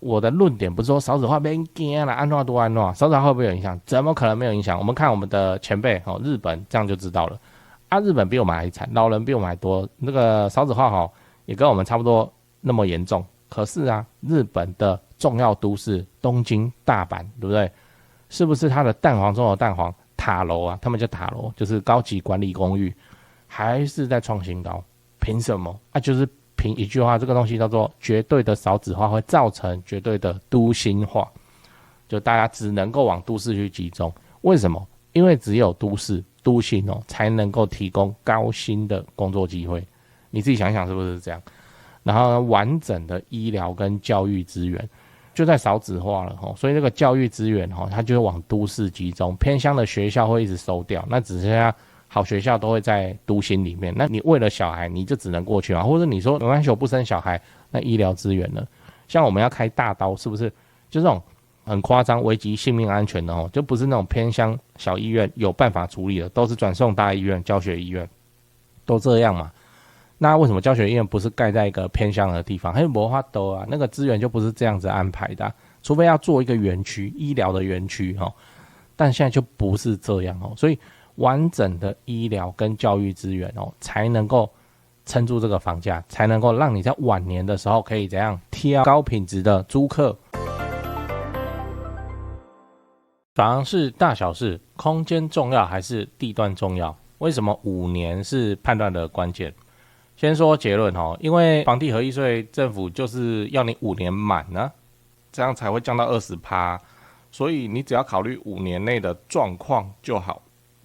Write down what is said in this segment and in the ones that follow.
我的论点不是说少子化别惊啦，安怎多安怎，少子化会不会有影响？怎么可能没有影响？我们看我们的前辈日本这样就知道了啊，日本比我们还惨，老人比我们还多，那个少子化也跟我们差不多那么严重。可是啊，日本的重要都市东京、大阪，对不对？是不是它的蛋黄中的蛋黄塔楼啊？他们叫塔楼，就是高级管理公寓，还是在创新高？凭什么啊？就是凭一句话，这个东西叫做绝对的少子化会造成绝对的都心化，就大家只能够往都市去集中。为什么？因为只有都市都心才能够提供高薪的工作机会。你自己想想是不是这样？然后呢，完整的医疗跟教育资源就在少子化了所以这个教育资源它就会往都市集中，偏乡的学校会一直收掉，那只剩下好学校都会在都心里面。那你为了小孩，你就只能过去嘛，或者你说没关系我不生小孩，那医疗资源呢？像我们要开大刀，是不是就这种很夸张危及性命安全的就不是那种偏乡小医院有办法处理的，都是转送大医院、教学医院，都这样嘛。那为什么教学医院不是盖在一个偏乡的地方？没办法啊，那个资源就不是这样子安排的除非要做一个园区，医疗的园区但现在就不是这样所以完整的医疗跟教育资源才能够撑住这个房价，才能够让你在晚年的时候可以怎样挑高品质的租客。房市大小事，空间重要还是地段重要？为什么5年是判断的关键？先说结论因为房地合一税政府就是要你5年满呢这样才会降到 20%， 所以你只要考虑5年内的状况就好。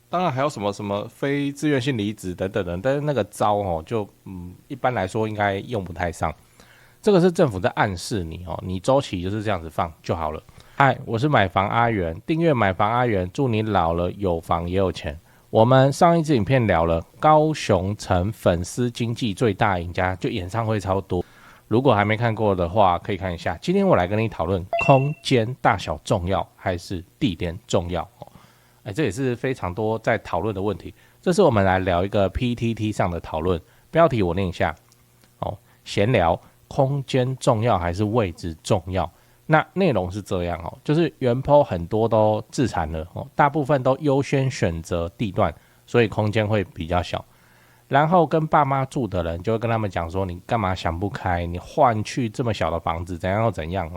当然还有什么非自愿性离职等等的，但是那个招就一般来说应该用不太上。这个是政府在暗示你你周期就是这样子放就好了。嗨，我是买房阿元，订阅买房阿元，祝你老了有房也有钱。我们上一支影片聊了高雄城粉丝经济最大赢家，就演唱会超多，如果还没看过的话可以看一下。今天我来跟你讨论空间大小重要还是地点重要这也是非常多在讨论的问题。这是我们来聊一个 PTT 上的讨论，标题我念一下闲聊空间重要还是位置重要。那内容是这样就是原 po 很多都自产了大部分都优先选择地段，所以空间会比较小。然后跟爸妈住的人就会跟他们讲说，你干嘛想不开，你换去这么小的房子怎样又怎样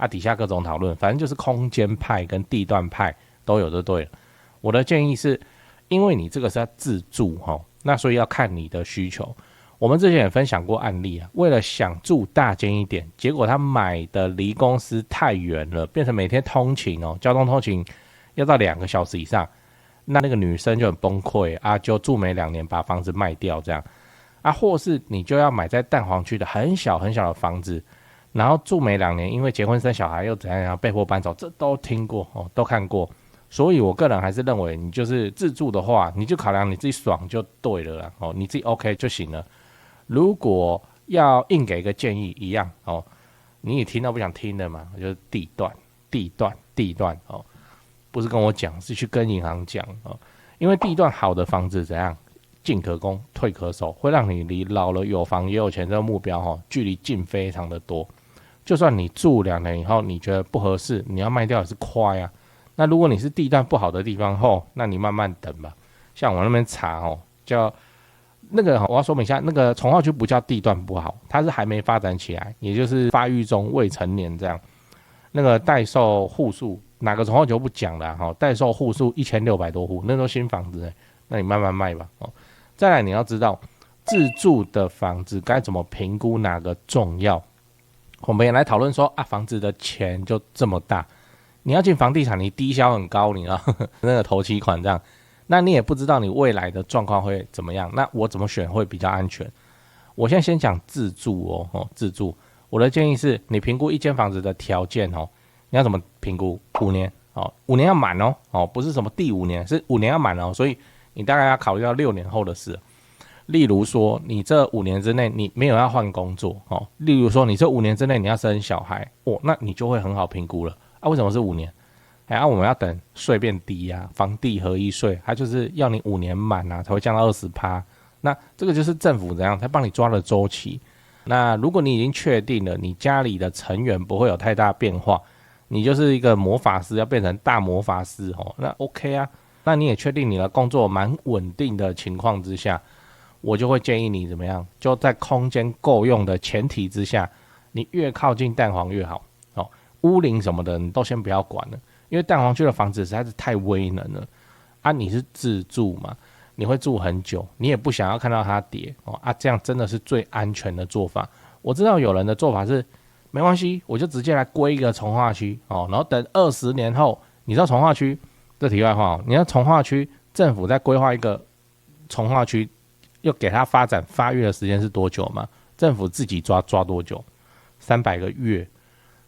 底下各种讨论，反正就是空间派跟地段派都有就对了。我的建议是，因为你这个是要自住那所以要看你的需求。我们之前也分享过案例为了想住大间一点，结果他买的离公司太远了，变成每天通勤交通通勤要到2个小时以上。那个女生就很崩溃就住没2年把房子卖掉这样或是你就要买在蛋黄区的很小很小的房子，然后住没2年，因为结婚生小孩又怎样被迫搬走，这都听过都看过。所以我个人还是认为，你就是自住的话，你就考量你自己爽就对了啦你自己 OK 就行了。如果要硬给一个建议一样你也听到不想听的嘛，就是地段不是跟我讲，是去跟银行讲因为地段好的房子怎样，进可攻退可守，会让你离老了有房也有钱这个目标距离近非常的多。就算你住2年以后你觉得不合适，你要卖掉也是快那如果你是地段不好的地方那你慢慢等吧。像我那边查叫那个我要说明一下，那个重划区不叫地段不好，它是还没发展起来，也就是发育中未成年这样。那个代售户数哪个重划区不讲了代售户数1600多户，那都新房子那你慢慢卖吧再来你要知道自住的房子该怎么评估哪个重要。我们也来讨论说房子的钱就这么大，你要进房地产，你低消很高，你知道那个头期款这样，那你也不知道你未来的状况会怎么样，那我怎么选会比较安全？我现在先讲自住自住。我的建议是，你评估一间房子的条件你要怎么评估？5年5年要满不是什么第5年，是5年要满所以你大概要考虑到6年后的事。例如说，你这5年之内你没有要换工作例如说你这5年之内你要生小孩那你就会很好评估了为什么是5年？我们要等税变低房地合一税它就是要你5年满才会降到 20%。 那这个就是政府怎样才帮你抓了周期。那如果你已经确定了你家里的成员不会有太大变化，你就是一个魔法师要变成大魔法师那 OK 啊。那你也确定你的工作蛮稳定的情况之下，我就会建议你怎么样，就在空间够用的前提之下，你越靠近蛋黄越好屋龄什么的你都先不要管了，因为蛋黄区的房子实在是太威能了啊。你是自住嘛，你会住很久，你也不想要看到它跌这样真的是最安全的做法。我知道有人的做法是没关系，我就直接来规一个重划区然后等20年后，你知道重划区这题外话你要重划区政府在规划一个重划区，又给它发展发育的时间是多久吗？政府自己抓多久？300个月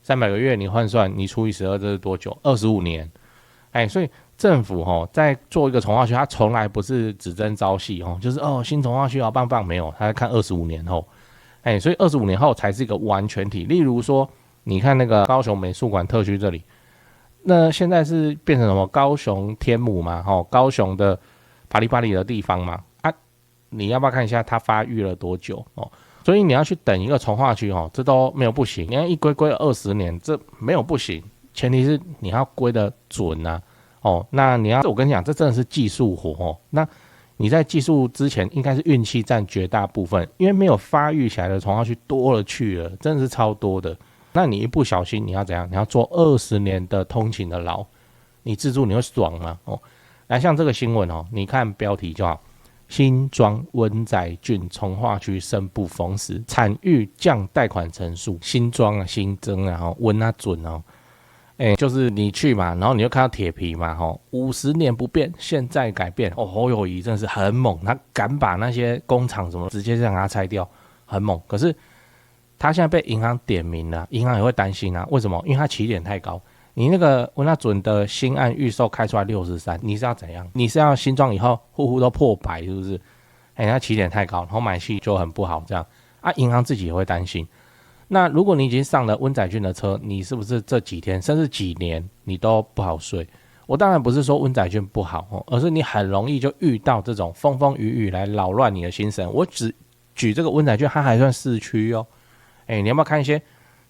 ，300个月你换算，你除以12，这是多久？25年。所以政府在做一个重划区，它从来不是只争朝夕就是新重划区好棒棒，没有，它在看25年后。所以25年后才是一个完全体。例如说，你看那个高雄美术馆特区这里，那现在是变成什么？高雄天母嘛，高雄的巴黎的地方嘛，你要不要看一下它发育了多久所以你要去等一个重划区这都没有不行。你看一规20年，这没有不行，前提是你要规得准啊那你要，我跟你讲，这真的是技术活那你在技术之前应该是运气占绝大部分，因为没有发育起来的重划区多了去了，真的是超多的。那你一不小心你要怎样？你要做20年的通勤的牢，你自住你会爽吗来，像这个新闻你看标题就好，新庄温仔郡重划区生不逢时，产育降贷款成数，新庄新增温准就是你去嘛，然后你就看到铁皮嘛50年不变，现在改变侯友宜真的是很猛，他敢把那些工厂什么直接让它拆掉，很猛。可是他现在被银行点名了，银行也会担心为什么？因为他起点太高，你那个温准的新案预售开出来63，你是要怎样？你是要新庄以后户户都破百是不是？他起点太高，然后买气就很不好这样银行自己也会担心。那如果你已经上了温仔郡的车，你是不是这几天甚至几年你都不好睡？我当然不是说温仔郡不好而是你很容易就遇到这种风风雨雨来扰乱你的心神。我只举这个温仔郡，它还算市区你要不要看一些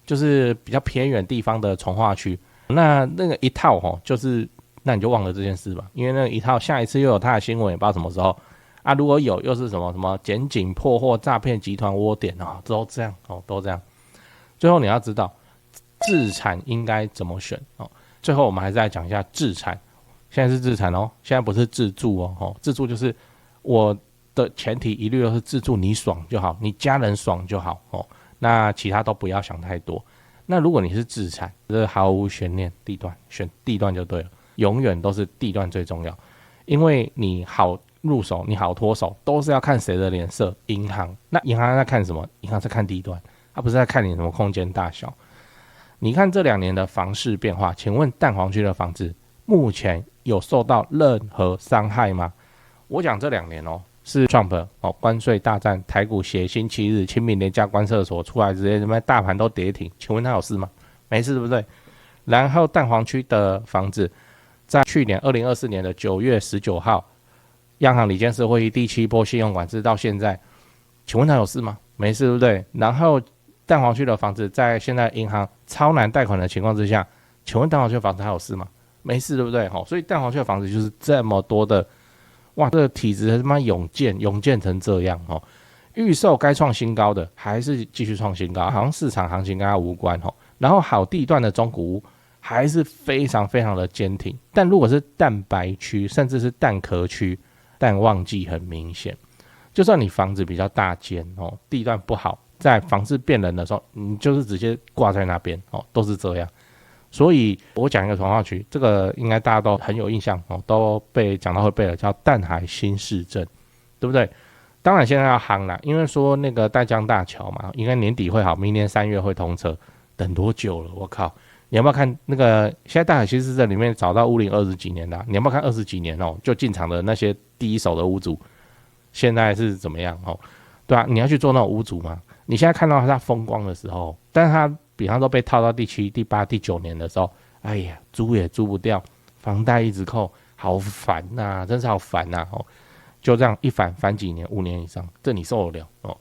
就是比较偏远地方的重划区？那个一套就是那你就忘了这件事吧，因为那个一套下一次又有它的新闻，也不知道什么时候如果有又是什么检警破获诈骗集团窝点都这样都这样。最后你要知道自产应该怎么选最后我们还是来讲一下自产。现在是自产现在不是自住自住就是我的前提一律都是自住，你爽就好，你家人爽就好那其他都不要想太多。那如果你是自产，这毫无悬念，地段选地段就对了，永远都是地段最重要，因为你好入手，你好脱手，都是要看谁的脸色。银行在看什么？银行在看地段，它不是在看你什么空间大小。你看这2年的房市变化，请问蛋黄区的房子目前有受到任何伤害吗？我讲这2年是 Trump 关税大战，台股血腥7日，清明连假关厕所出来，直接什么大盘都跌停，请问他有事吗？没事，对不对？然后蛋黄区的房子，在去年2024年的9月19号，央行理监事会议第7波信用管制到现在，请问他有事吗？没事，对不对？然后蛋黄区的房子，在现在银行超难贷款的情况之下，请问蛋黄区的房子还有事吗？没事，对不对？所以蛋黄区的房子就是这么多的。哇，这个体质他妈涌建成这样预售该创新高的还是继续创新高，好像市场行情跟它无关然后好地段的中古屋还是非常非常的坚挺，但如果是蛋白区甚至是蛋壳区，淡旺季很明显。就算你房子比较大间地段不好，在房市变冷的时候，你就是直接挂在那边都是这样。所以我讲一个重划区，这个应该大家都很有印象都被讲到会背了，叫淡海新市镇，对不对？当然现在要夯啦，因为说那个淡江大桥嘛，应该年底会好，明年3月会通车，等多久了？我靠！你要不要看那个现在淡海新市镇里面找到屋龄20几年的你要不要看20几年就进场的那些第一手的屋主现在是怎么样对啊，你要去做那种屋主嘛？你现在看到他风光的时候，但是他比方说被套到第7、第8、第9年的时候，哎呀，租也租不掉，房贷一直扣，好烦真是好烦就这样一反几年，5年以上，这你受得了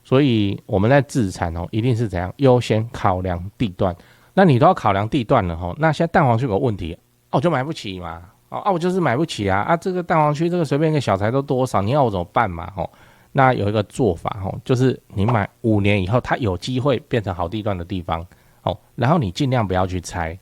所以我们在自产一定是怎样优先考量地段。那你都要考量地段了那现在蛋黄区有个问题我就买不起嘛我就是买不起啊这个蛋黄区这个随便一个小宅都多少，你要我怎么办嘛那有一个做法就是你买5年以后，它有机会变成好地段的地方然后你尽量不要去拆，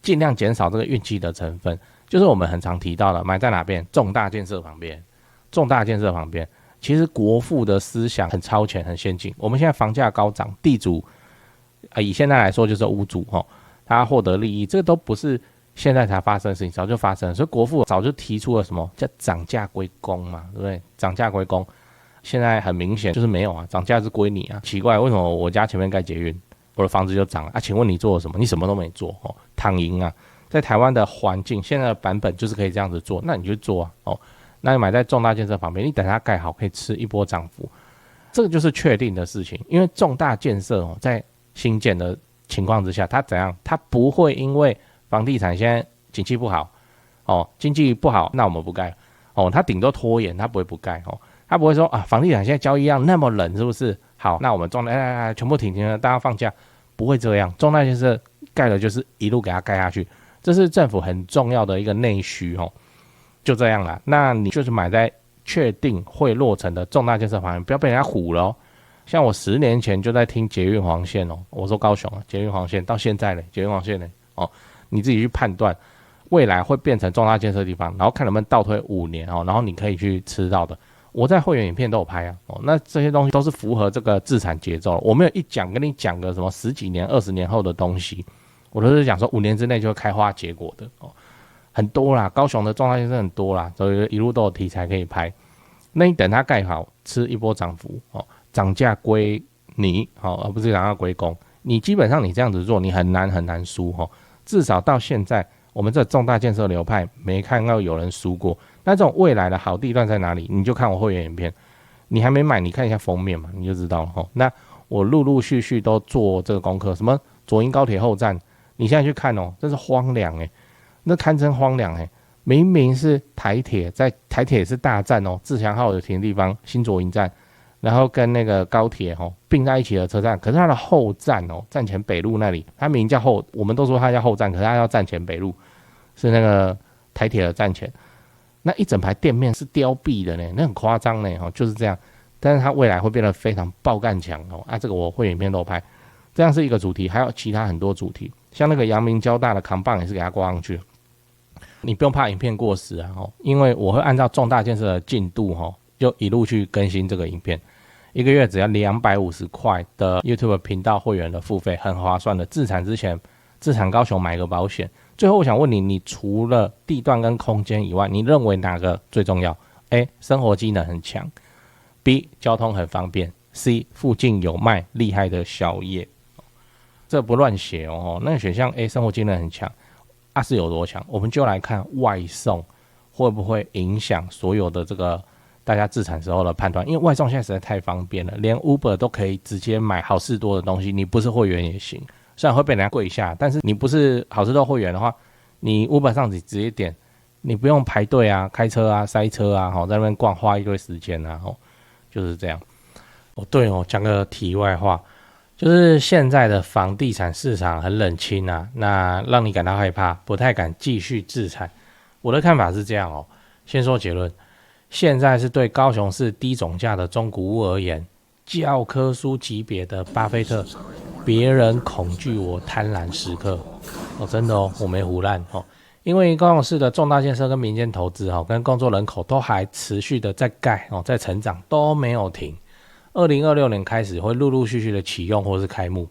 尽量减少这个运气的成分。就是我们很常提到的，买在哪边？重大建设旁边，重大建设旁边。其实国父的思想很超前、很先进。我们现在房价高涨，地主以现在来说就是屋主他获得利益，这个都不是现在才发生的事情，早就发生了。所以国父早就提出了什么叫涨价归公嘛，对不对？涨价归公。现在很明显就是没有啊，涨价是归你啊。奇怪，为什么我家前面盖捷运，我的房子就涨了请问你做了什么？你什么都没做躺赢啊。在台湾的环境，现在的版本就是可以这样子做，那你就做那你买在重大建设旁边，你等它盖好，可以吃一波涨幅，这个就是确定的事情。因为重大建设在新建的情况之下，它怎样？它不会因为房地产现在景气不好经济不好，那我们不盖它顶多拖延，它不会不盖它不会说房地产现在交易量那么冷，是不是？好，那我们重大全部停了，大家放假，不会这样。重大建设盖了就是一路给它盖下去。这是政府很重要的一个内需就这样啦。那你就是买在确定会落成的重大建设旁边，不要被人家唬了像我10年前就在听捷运黄线我说高雄捷运黄线到现在捷运黄线你自己去判断未来会变成重大建设的地方，然后看能不能倒推5年然后你可以去吃到的。我在会员影片都有拍那这些东西都是符合这个自产节奏，我没有跟你讲个什么10几年、20年后的东西。我都是讲说5年之内就会开花结果的很多啦，高雄的重大建设很多啦，所以一路都有题材可以拍。那你等它盖好，吃一波涨幅涨价归你而不是涨价归公。你基本上你这样子做，你很难输至少到现在，我们这重大建设流派没看到有人输过。那这种未来的好地段在哪里？你就看我会员影片，你还没买，你看一下封面嘛，你就知道了那我陆陆续续都做这个功课，什么左营高铁后站。你现在去看真是荒凉那堪称荒凉明明是台铁，在台铁是大站自强号有停的地方，新左营站，然后跟那个高铁并在一起的车站，可是它的后站站前北路那里，它名叫后，我们都说它叫后站，可是它叫站前北路，是那个台铁的站前，那一整排店面是凋敝的那很夸张就是这样。但是它未来会变得非常爆干强这个我会影片都拍，这样是一个主题，还有其他很多主题。像那个阳明交大的扛棒也是给它挂上去，你不用怕影片过时因为我会按照重大建设的进度就一路去更新这个影片，一个月只要250块的 YouTube 频道会员的付费，很划算的。自产之前，自产高雄买个保险。最后我想问你，你除了地段跟空间以外，你认为哪个最重要？ A. 生活机能很强， B. 交通很方便， C. 附近有卖厉害的宵夜。这不乱写那个选项 A 生活机能很强是有多强？我们就来看外送会不会影响所有的这个大家自产时候的判断，因为外送现在实在太方便了，连 Uber 都可以直接买好事多的东西，你不是会员也行，虽然会被人家跪下，但是你不是好事多会员的话，你 Uber 上直接点，你不用排队开车塞车在那边逛花一堆时间就是这样。对讲个题外话，就是现在的房地产市场很冷清那让你感到害怕，不太敢继续自产。我的看法是这样先说结论，现在是对高雄市低总价的中古屋而言，教科书级别的巴菲特，别人恐惧我贪婪时刻真的我没胡乱因为高雄市的重大建设跟民间投资跟工作人口都还持续的在盖在成长，都没有停。2026年开始会陆陆续续的启用或是开幕，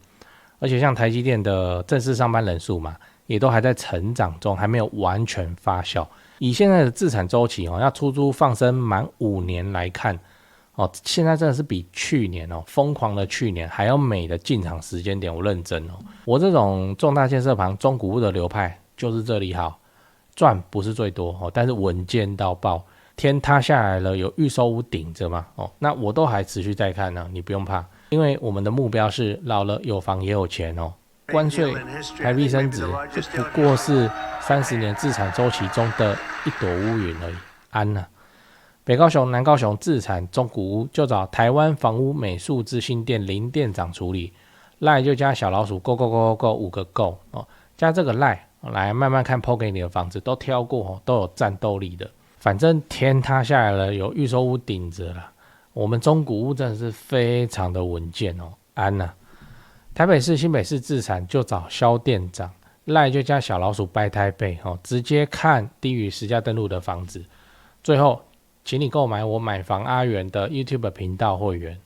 而且像台积电的正式上班人数嘛，也都还在成长中，还没有完全发酵。以现在的自产周期要出租放生满5年来看现在真的是比去年疯狂的去年还要美的进场时间点。我认真我这种重大建设旁中古屋的流派就是这里好，赚不是最多但是稳健到爆。天塌下来了，有预售屋顶着嘛那我都还持续在看呢，你不用怕，因为我们的目标是老了有房也有钱关税台币升值就不过是30年自产周期中的一朵乌云而已，安北高雄、南高雄自产中古屋，就找台湾房屋美术资讯店林店长处理。赖就加小老鼠 go go go go 5个 go 哦，加这个赖来慢慢看 PO 给你的房子都挑过都有战斗力的。反正天塌下来了，有预售屋顶着了。我们中古屋真的是非常的稳健安啊。台北市、新北市自产就找肖店长，赖就加小老鼠掰台北直接看低于实价登录的房子。最后，请你购买我买房阿元的 YouTube 频道会员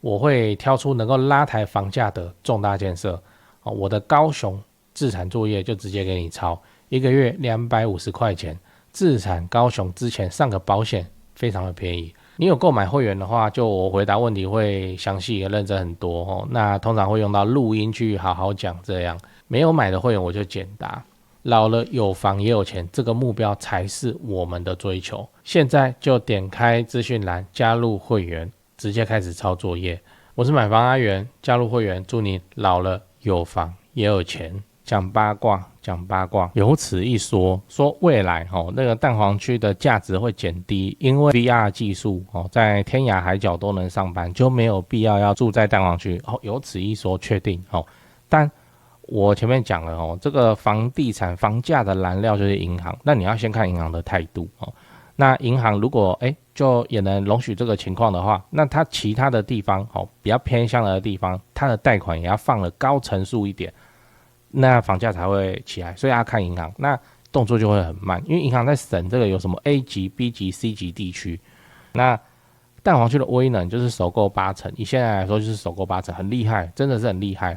我会挑出能够拉抬房价的重大建设我的高雄自产作业就直接给你抄，1个月250块钱，自产高雄之前上个保险非常的便宜。你有购买会员的话，就我回答问题会详细也认真很多那通常会用到录音去好好讲这样。没有买的会员我就简答。老了有房也有钱，这个目标才是我们的追求。现在就点开资讯栏加入会员，直接开始抄作业。我是买房阿元，加入会员，祝你老了有房也有钱。讲八卦，讲八卦。有此一说，说未来那个蛋黄区的价值会减低，因为 VR 技术在天涯海角都能上班，就没有必要要住在蛋黄区有此一说，确定但我前面讲了这个房地产房价的燃料就是银行，那你要先看银行的态度那银行如果就也能容许这个情况的话，那它其他的地方比较偏向的地方，它的贷款也要放了高成数一点，那房价才会起来。所以要看银行，那动作就会很慢，因为银行在审这个有什么 A 级、B 级、C 级地区。那蛋黄区的威能就是首购80%，以现在来说就是首购80%，很厉害，真的是很厉害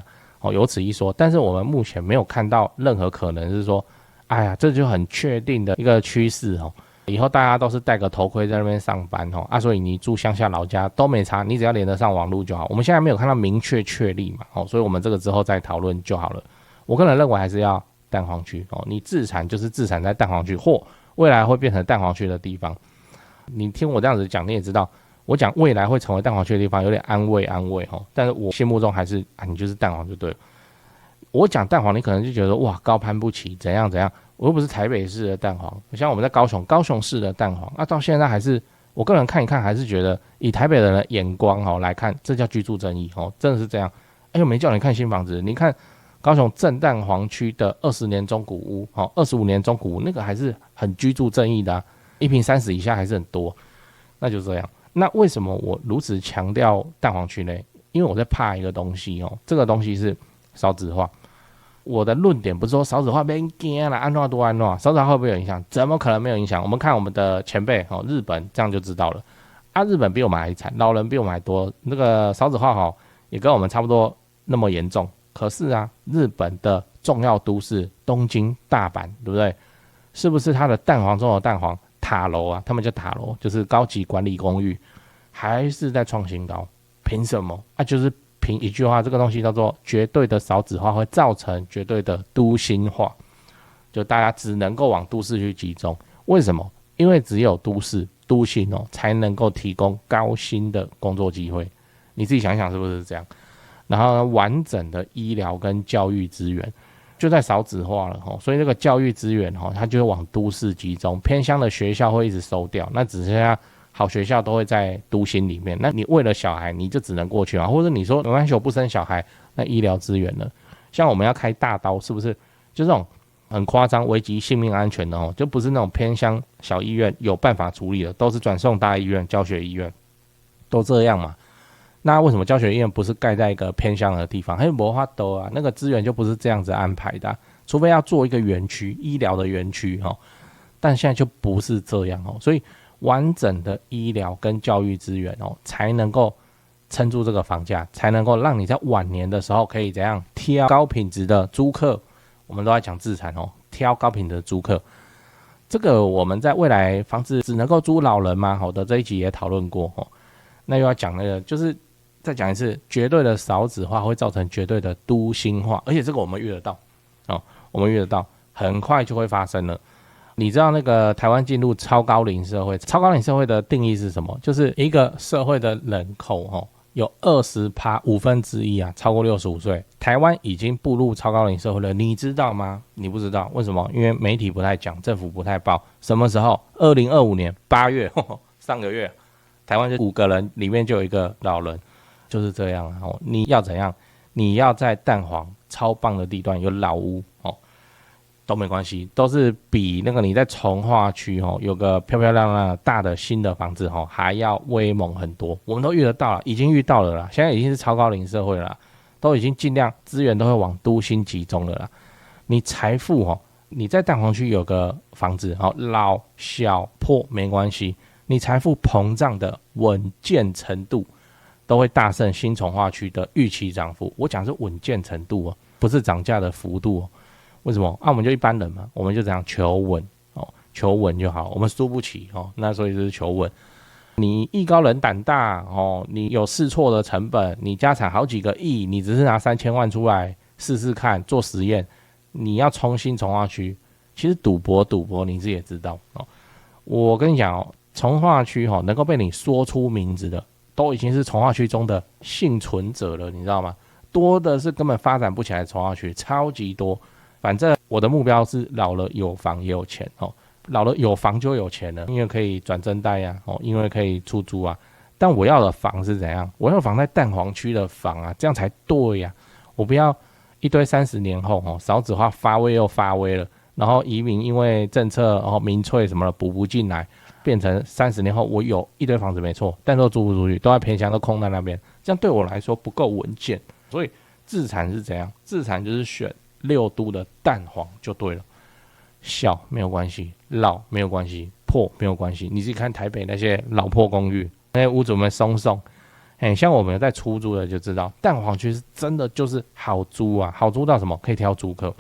有此一说。但是我们目前没有看到任何可能是说，哎呀，这就很确定的一个趋势以后大家都是戴个头盔在那边上班所以你住乡下老家都没差，你只要连得上网络就好。我们现在没有看到明确确立嘛所以我们这个之后再讨论就好了。我个人认为还是要蛋黄区你自产就是自产在蛋黄区，或未来会变成蛋黄区的地方。你听我这样子讲，你也知道我讲未来会成为蛋黄区的地方有点安慰但是我心目中还是你就是蛋黄就对了。我讲蛋黄你可能就觉得哇高攀不起怎样怎样，我又不是台北市的蛋黄，像我们在高雄市的蛋黄到现在还是我个人看一看还是觉得以台北人的眼光来看，这叫居住正义真的是这样。又没叫你看新房子，你看高雄正蛋黄区的20年中古屋25年中古屋，那个还是很居住正义的一坪30以下还是很多。那就这样。那为什么我如此强调蛋黄区呢？因为我在怕一个东西这个东西是少子化。我的论点不是说少子化别怕啦，安怎多安怎，少子化会不会有影响？怎么可能没有影响？我们看我们的前辈日本这样就知道了日本比我们还惨，老人比我们还多，那个少子化也跟我们差不多那么严重。可是日本的重要都市东京、大阪，对不对？是不是它的蛋黄中的蛋黄塔楼他们叫塔楼，就是高级管理公寓，还是在创新高？凭什么就是凭一句话，这个东西叫做绝对的少子化会造成绝对的都心化，就大家只能够往都市去集中。为什么？因为只有都市都心才能够提供高薪的工作机会。你自己想想是不是这样？然后完整的医疗跟教育资源就在少子化了所以这个教育资源它就会往都市集中，偏乡的学校会一直收掉，那只剩下好学校都会在都心里面。那你为了小孩你就只能过去或者你说没关系我不生小孩，那医疗资源呢？像我们要开大刀是不是就这种很夸张危及性命安全的就不是那种偏乡小医院有办法处理的，都是转送大医院教学医院都这样嘛。那为什么教学医院不是盖在一个偏乡的地方？没办法那个资源就不是这样子安排的除非要做一个园区，医疗的园区但现在就不是这样所以完整的医疗跟教育资源才能够撑住这个房价，才能够让你在晚年的时候可以怎样挑高品质的租客。我们都在讲自产挑高品质的租客。这个我们在未来房子只能够租老人吗的这一集也讨论过那又要讲那个就是再讲一次，绝对的少子化会造成绝对的都心化，而且这个我们预得到我们预得到很快就会发生了。你知道那个台湾进入超高龄社会，超高龄社会的定义是什么？就是一个社会的人口有20%， 1/5超过65岁，台湾已经步入超高龄社会了，你知道吗？你不知道，为什么？因为媒体不太讲，政府不太报。什么时候？2025年8月上个月台湾就5个人里面就有一个老人，就是这样哦。你要怎样？你要在蛋黄超棒的地段有老屋哦，都没关系，都是比那个你在从化区哦有个漂漂亮亮的大的新的房子哦还要威猛很多。我们都遇得到了，已经遇到了啦，现在已经是超高龄社会了啦，都已经尽量资源都会往都心集中了啦。你财富哦，你在蛋黄区有个房子哦，老小破没关系，你财富膨胀的稳健程度都会大胜新从化区的预期涨幅。我讲是稳健程度哦，不是涨价的幅度哦。为什么？我们就一般人嘛，我们就这样求稳哦，求稳就好，我们输不起哦，那所以就是求稳。你艺高人胆大哦，你有试错的成本，你家产好几个亿，你只是拿3000万出来试试看做实验，你要冲新从化区，其实赌博你自己也知道哦。我跟你讲哦，从化区哦能够被你说出名字的，都已经是从化区中的幸存者了，你知道吗？多的是根本发展不起来的从化区，超级多。反正我的目标是老了有房也有钱哦，老了有房就有钱了，因为可以转正贷啊，哦，因为可以出租啊。但我要的房是怎样？我要房在蛋黄区的房啊，这样才对呀。我不要一堆30年后哦，少子化发威又发威了，然后移民因为政策哦民粹什么的补不进来，变成30年后我有一堆房子没错，但都租不出去，都在偏乡都空在那边，这样对我来说不够稳健。所以自产是怎样？自产就是选6都的蛋黄就对了，小没有关系，老没有关系，破没有关系。你自己看台北那些老破公寓，那些屋主们松，像我们有在出租的就知道，蛋黄区是真的就是好租啊，好租到什么？可以挑租客。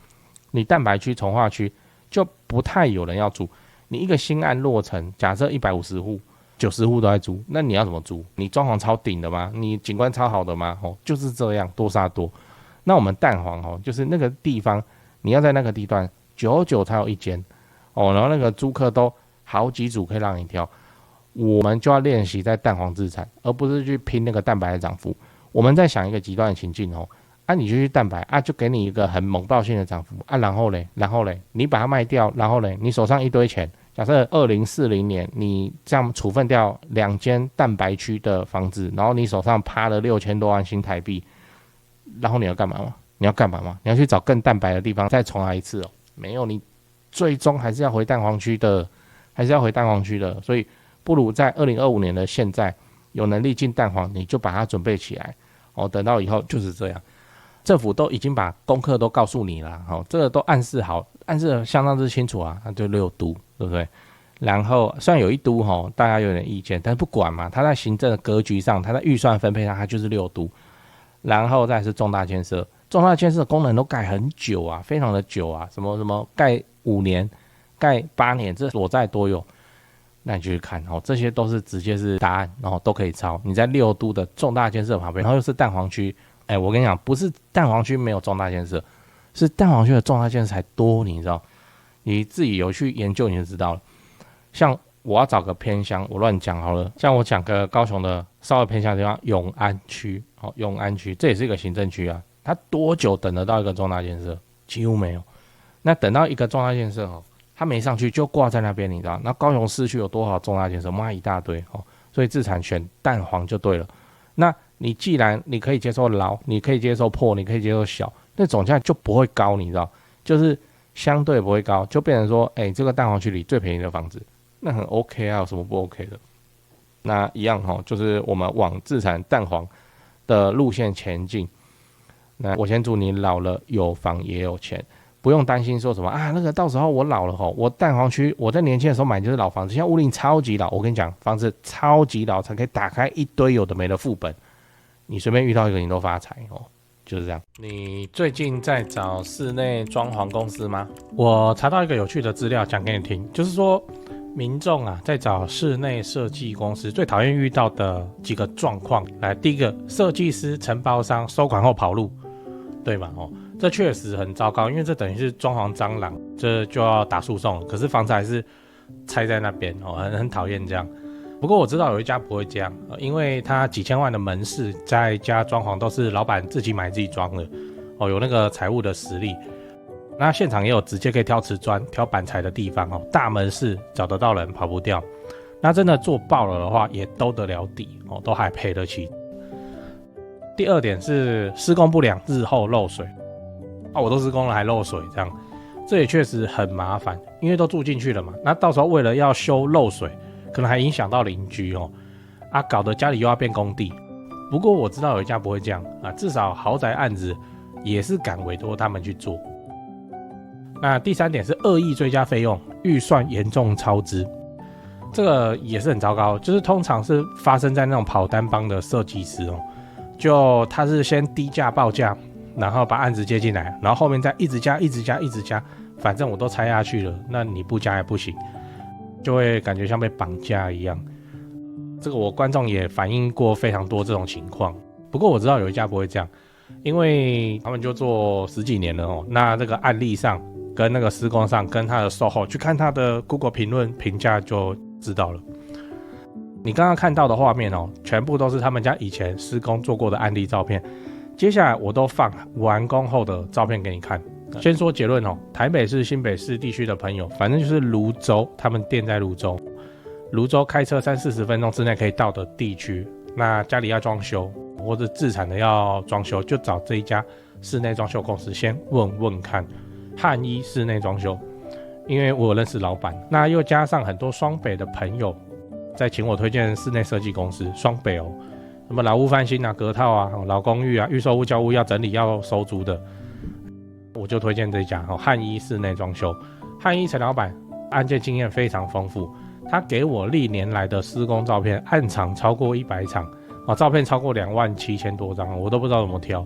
你蛋白区、从化区就不太有人要租，你一个新案落成，假设150户，90户都在租，那你要怎么租？你装潢超顶的吗？你景观超好的吗？哦，就是这样，多杀多。那我们蛋黄哦，就是那个地方，你要在那个地段久才有一间哦，然后那个租客都好几组可以让你挑，我们就要练习在蛋黄自产，而不是去拼那个蛋白的涨幅。我们在想一个极端的情境哦，你就去蛋白就给你一个很猛爆性的涨幅然后嘞，你把它卖掉，然后嘞，你手上一堆钱，假设2040年你这样处分掉2间蛋白区的房子，然后你手上趴了6000多万新台币。然后你要干嘛吗？你要去找更蛋白的地方再重来一次哦？没有，你最终还是要回蛋黄区的，所以不如在2025年的现在有能力进蛋黄，你就把它准备起来哦。等到以后就是这样，政府都已经把功课都告诉你了，哦，这个都暗示好，暗示得相当之清楚啊。那就6都，对不对？然后虽然有1都哦，大家有点意见，但是不管嘛，它在行政的格局上，它在预算分配上，它就是6都。然后再是重大建设，重大建设的功能都盖很久啊，非常的久啊，什么盖5年、盖8年，这所在多有。那你就去看哦，这些都是直接是答案，然后都可以抄。你在6都的重大建设旁边，然后又是蛋黄区，我跟你讲，不是蛋黄区没有重大建设，是蛋黄区的重大建设才多，你知道？你自己有去研究你就知道了。像我要找个偏乡，我乱讲好了。像我讲个高雄的稍微偏乡的地方，永安区，永安区这也是一个行政区啊。它多久等得到一个重大建设？几乎没有。那等到一个重大建设它没上去就挂在那边，你知道？那高雄市区有多少重大建设？妈一大堆所以自产选蛋黄就对了。那你既然你可以接受老，你可以接受破，你可以接受小，那总价就不会高，你知道？就是相对不会高，就变成说，这个蛋黄区里最便宜的房子。那很 OK 啊，有什么不 OK 的？那一样就是我们往自产蛋黄的路线前进。那我先祝你老了有房也有钱，不用担心说什么那个到时候我老了我蛋黄区我在年轻的时候买就是老房子，现在屋龄超级老，我跟你讲，房子超级老才可以打开一堆有的没的副本，你随便遇到一个你都发财就是这样。你最近在找室内装潢公司吗？我查到一个有趣的资料讲给你听，就是说民众在找室内设计公司最讨厌遇到的几个状况。来，第一个，设计师承包商收款后跑路，对吧？这确实很糟糕，因为这等于是装潢蟑螂，这就要打诉讼了。可是房子还是拆在那边很讨厌这样。不过我知道有一家不会这样，因为他几千万的门市在家装潢都是老板自己买自己装的有那个财务的实力。那现场也有直接可以挑瓷砖、挑板材的地方大门市找得到人，跑不掉。那真的做爆了的话，也兜得了底哦，都还赔得起。第二点是施工不良，日后漏水啊，我都施工了还漏水，这也确实很麻烦，因为都住进去了嘛。那到时候为了要修漏水，可能还影响到邻居哦，啊，搞得家里又要变工地。不过我知道有一家不会这样啊，至少豪宅案子也是敢委托他们去做。那第三点是恶意追加费用，预算严重超支，这个也是很糟糕，就是通常是发生在那种跑单帮的设计师哦，就他是先低价报价，然后把案子接进来，然后后面再一直加，反正我都拆下去了，那你不加也不行，就会感觉像被绑架一样。这个我观众也反映过非常多这种情况，不过我知道有一家不会这样，因为他们就做10几年了哦。那这个案例上跟那个施工上跟他的售后去看他的 Google 评论评价就知道了。你刚刚看到的画面哦，全部都是他们家以前施工做过的案例照片。接下来我都放完工后的照片给你看。先说结论哦，台北市、新北市地区的朋友，反正就是泸州，他们店在泸州。泸州开车30-40分钟之内可以到的地区，那家里要装修或者自产的要装修，就找这一家室内装修公司先问问看。汉一室内装修，因为我有认识老板，那又加上很多双北的朋友在请我推荐室内设计公司，双北哦，什么老屋翻新啊、隔套啊、老公寓啊、预售屋、交屋要整理要收租的，我就推荐这家汉一室内装修。汉一陈老板案件经验非常丰富，他给我历年来的施工照片，案场超过100场，照片超过27000多张，我都不知道怎么挑。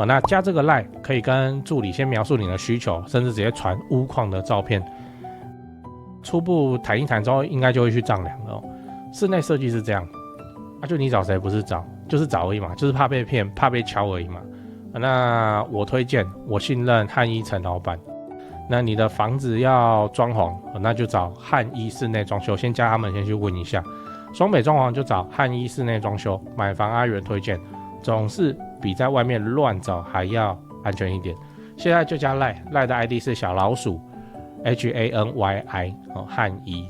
那加这个 LINE 可以跟助理先描述你的需求，甚至直接传屋况的照片，初步谈一谈之后，应该就会去丈量了哦。室内设计是这样，就你找谁不是找，就是找而已嘛，就是怕被骗，怕被敲而已嘛。那我推荐，我信任汉一陈老板。那你的房子要装潢，那就找汉一室内装修，先加他们先去问一下。双北装潢就找汉一室内装修，买房阿元推荐，总是比在外面乱找还要安全一点。现在就加 LINE 的 ID 是小老鼠 HANYI 汉一。